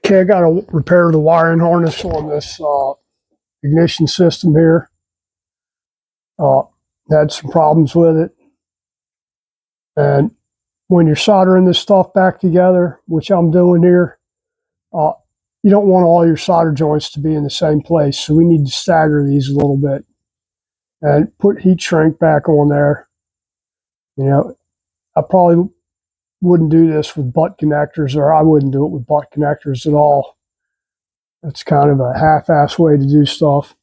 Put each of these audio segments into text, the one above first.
Okay, I got to repair the wiring harness on this ignition system here. Had some problems with it. And when you're soldering this stuff back together, which I'm doing here, you don't want all your solder joints to be in the same place. So we need to stagger these a little bit and put heat shrink back on there. You know, I probably wouldn't do this with butt connectors, or I wouldn't do it with butt connectors at all. It's kind of a half-ass way to do stuff.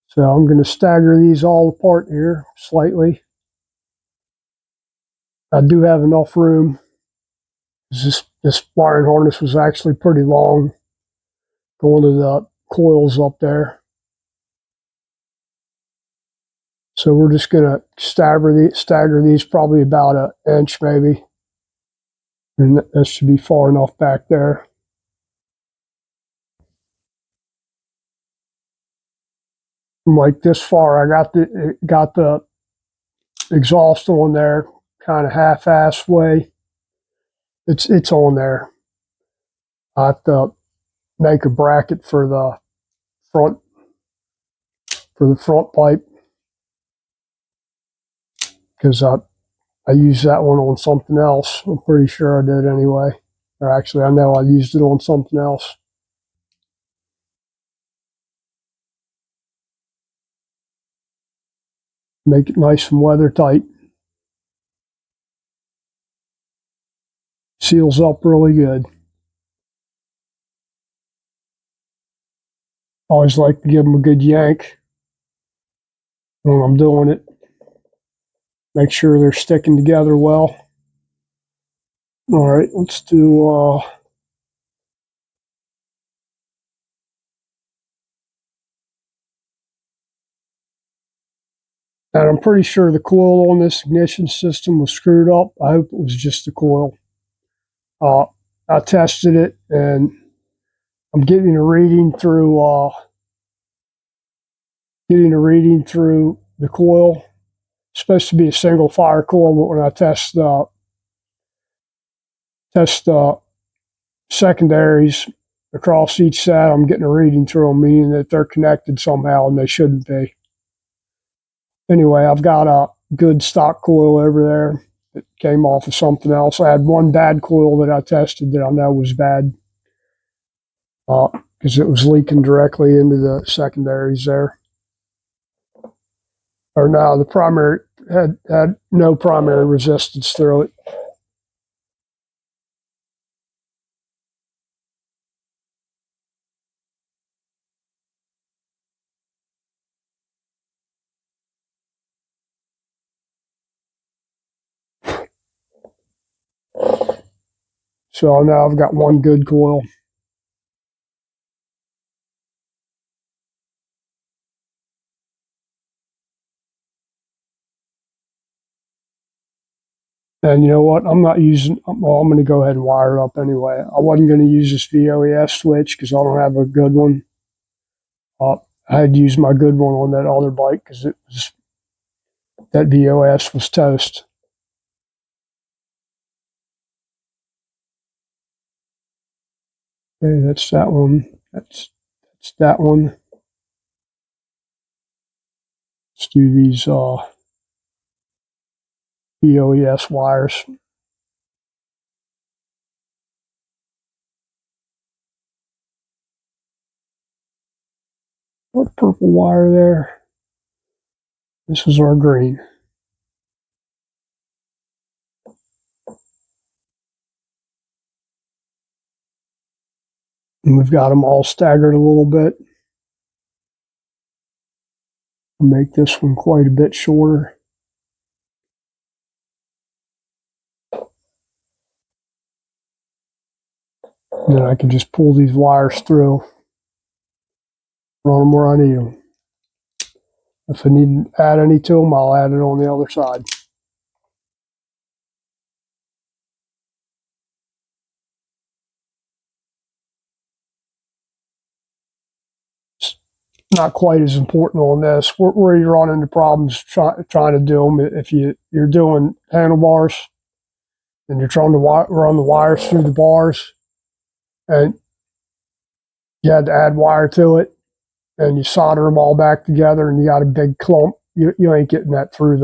So I'm going to stagger these all apart here slightly. I do have enough room. This wiring harness was actually pretty long going to the coils up there. So we're just going to stagger these probably about an inch maybe. And that should be far enough back there. From like this far, I got the exhaust on there kind of half-ass way. It's on there. I have to make a bracket for the front pipe because I used that one on something else. I'm pretty sure I did anyway. Or actually, I know I used it on something else. Make it nice and weather tight. Seals up really good. Always like to give them a good yank when I'm doing it. Make sure they're sticking together well. All right, let's do and I'm pretty sure the coil on this ignition system was screwed up. I hope it was just the coil. I tested it, and I'm getting a reading through the coil. It's supposed to be a single fire coil, but when I test secondaries across each set, I'm getting a reading through them, meaning that they're connected somehow, and they shouldn't be. Anyway, I've got a good stock coil over there that came off of something else. I had one bad coil that I tested that I know was bad because it was leaking directly into the secondaries there. Or no, the primary had no primary resistance through it. So now I've got one good coil. And you know what? I'm not using, well, I'm going to go ahead and wire it up anyway. I wasn't going to use this VOEF switch because I don't have a good one. I had used my good one on that other bike because that VOS was toast. Okay, that's that one. That's that one. Let's do these VOES wires. What purple wire there? This is our green. And we've got them all staggered a little bit. Make this one quite a bit shorter. And then I can just pull these wires through, run them where I need them. If I need to add any to them, I'll add it on the other side. It's not quite as important on this. Where you run into problems trying to do them, if you're doing handlebars and you're trying to run the wires through the bars, and you had to add wire to it, and you solder them all back together, and you got a big clump. You ain't getting that through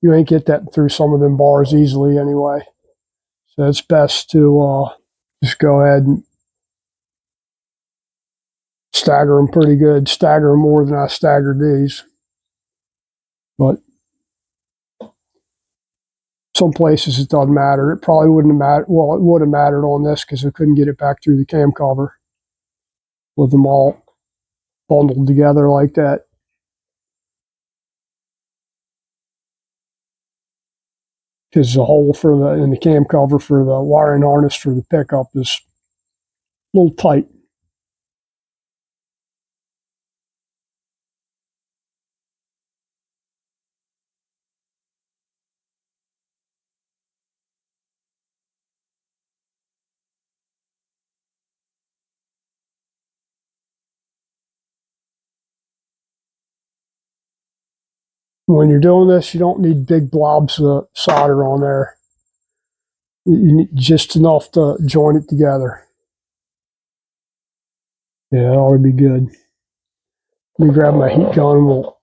you ain't get that through some of them bars easily anyway. So it's best to just go ahead and stagger them pretty good. Stagger them more than I staggered these. But some places it doesn't matter. It probably wouldn't have mattered. Well, it would have mattered on this because I couldn't get it back through the cam cover with them all bundled together like that. Because the hole in the cam cover for the wiring harness for the pickup is a little tight. When you're doing this, you don't need big blobs of solder on there. You need just enough to join it together. Yeah, that ought to be good. Let me grab my heat gun and we'll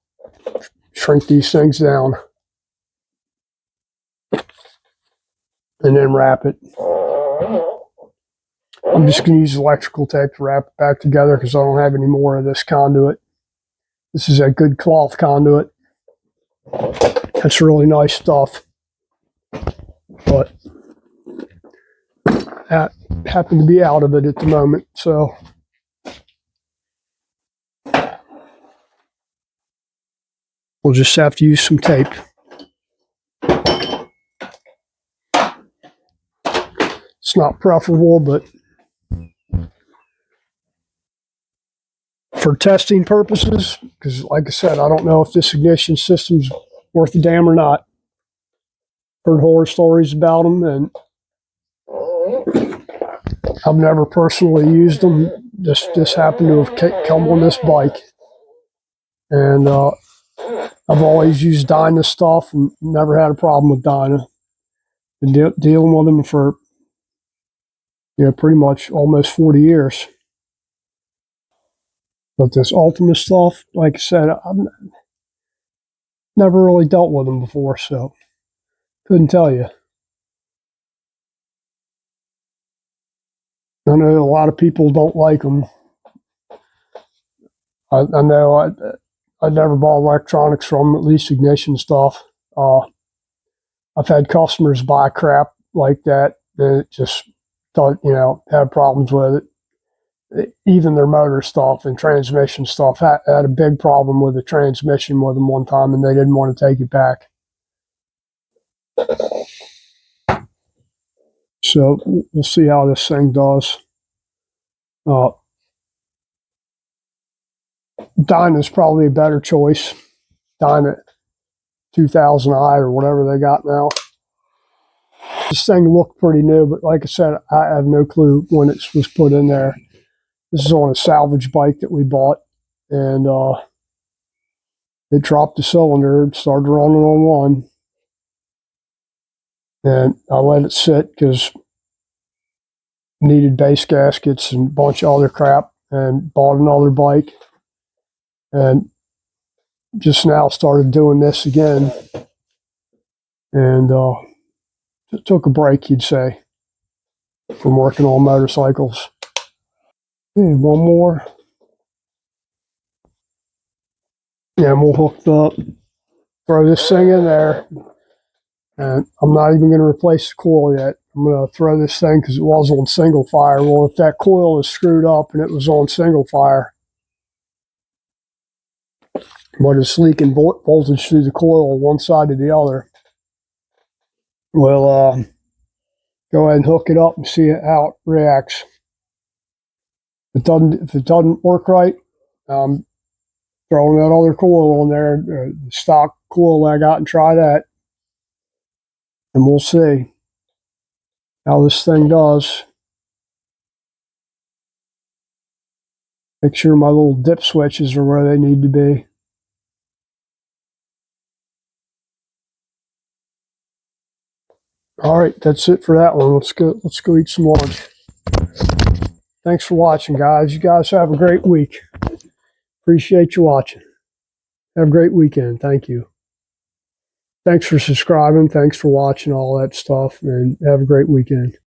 shrink these things down. And then wrap it. I'm just going to use electrical tape to wrap it back together because I don't have any more of this conduit. This is a good cloth conduit. That's really nice stuff. But I happen to be out of it at the moment, so we'll just have to use some tape. It's not preferable, but for testing purposes, because like I said, I don't know if this ignition system's worth a damn or not. Heard horror stories about them, and I've never personally used them. This happened to have come on this bike, and I've always used Dyna stuff and never had a problem with Dyna. Been dealing with them for pretty much almost 40 years. But this Ultima stuff, like I said, I've never really dealt with them before, so couldn't tell you. I know a lot of people don't like them. I know I never bought electronics from them, at least ignition stuff. I've had customers buy crap like that that just had problems with it. Even their motor stuff and transmission stuff had a big problem with the transmission with them one time, and they didn't want to take it back. So we'll see how this thing does. Dyna's probably a better choice. Dyna 2000i or whatever they got now. This thing looked pretty new, but like I said, I have no clue when it was put in there. This is on a salvage bike that we bought, and it dropped the cylinder and started running on one. And I let it sit because needed base gaskets and a bunch of other crap, and bought another bike. And just now started doing this again. And took a break, you'd say, from working on motorcycles. Okay, one more. And we'll throw this thing in there. And I'm not even going to replace the coil yet. I'm going to throw this thing because it was on single fire. Well, if that coil is screwed up and it was on single fire, but it's leaking voltage through the coil on one side or the other, we'll go ahead and hook it up and see how it reacts. If it doesn't work right, throwing that other coil on there, the stock coil I got, and try that. And we'll see how this thing does. Make sure my little dip switches are where they need to be. All right, that's it for that one. Let's go eat some lunch. Thanks for watching, guys. You guys have a great week. Appreciate you watching. Have a great weekend. Thank you. Thanks for subscribing. Thanks for watching all that stuff, and have a great weekend.